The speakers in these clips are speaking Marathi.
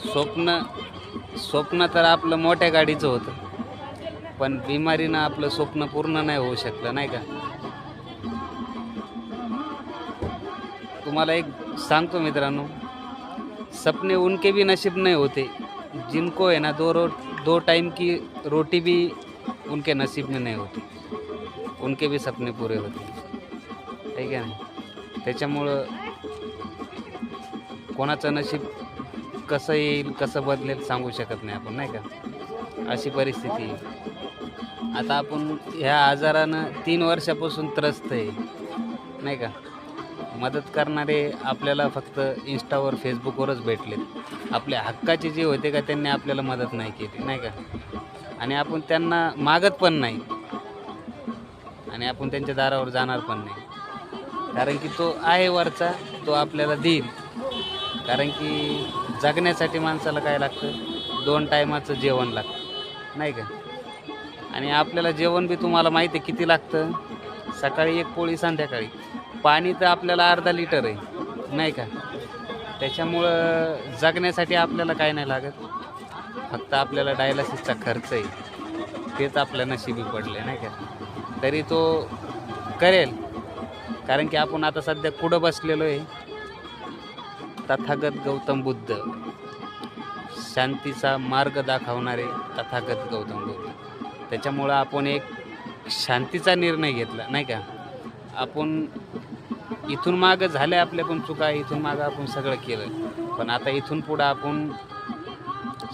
स्वप्न स्वप्न तर आपलं मोठ्या गाडीचं होतं, पण बिमारीनं आपलं स्वप्न पूर्ण नाही होऊ शकलं, नाही का? तुम्हाला एक सांगतो मित्रांनो, सपने उनके भी नसीब नहीं होते जिनको है ना दो टाइम की रोटी भी उनके नसीब में नहीं होती, उनके भी सपने पुरे होते, है का नाही? त्याच्यामुळं कोणाचं नशीब कसं येईल कसं बदलेल सांगू शकत नाही आपण, नाही का? अशी परिस्थिती आहे. आता आपण ह्या आजारानं 3 वर्षापासून त्रस्त आहे, नाही का? मदत करणारे आपल्याला फक्त इंस्टावर फेसबुकवरच भेटलेत. आपल्या हक्काचे जे होते का त्यांनी आपल्याला मदत नाही केली, नाही का? आणि आपण त्यांना मागत पण नाही आणि आपण त्यांच्या दारावर जाणार पण नाही, कारण की तो आहे वरचा, तो आपल्याला देईल. कारण की जगण्यासाठी माणसाला काय लागतं? 2 टायमाचं जेवण लागतं, नाही का? आणि आपल्याला जेवण बी तुम्हाला माहिती आहे किती लागतं? सकाळी 1 पोळी, संध्याकाळी. पाणी तर आपल्याला अर्धा लिटर आहे, नाही का? त्याच्यामुळं जगण्यासाठी आपल्याला काय नाही लागत, फक्त आपल्याला डायलिसिसचा खर्च आहे, तेच आपल्या नशिबी पडले, नाही का? तरी तो करेल, कारण की आपण आता सध्या कुठं बसलेलो आहे? तथागत गौतम बुद्ध, शांतीचा मार्ग दाखवणारे तथागत गौतम बुद्ध. त्याच्यामुळं आपण एक शांतीचा निर्णय घेतला, नाही का? आपण इथून मागं झाल्या आपल्या पण चुका, इथून मागं आपण सगळं केलं, पण आता इथून पुढं आपण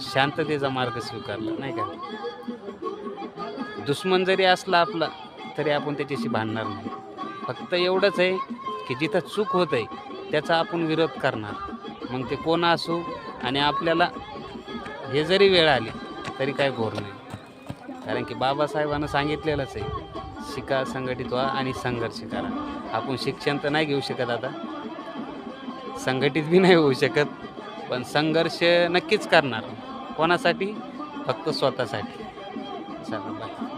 शांततेचा मार्ग स्वीकारला, नाही का? दुश्मन जरी असला आपला तरी आपण त्याच्याशी भांडणार नाही. फक्त एवढंच आहे की जिथं चूक होत आहे त्याचा आपण विरोध करणार, मग ते कोण असो. आणि आपल्याला हे जरी वेळ आली तरी काय घोर नाही, कारण की बाबासाहेबांना सांगितलेलंच आहे, शिका, संघटित व्हा आणि संघर्ष करा. आपण शिक्षण तर नाही घेऊ शकत आता, संघटित बी नाही होऊ शकत, पण संघर्ष नक्कीच करणार. कोणासाठी? फक्त स्वतःसाठी. चला बाय.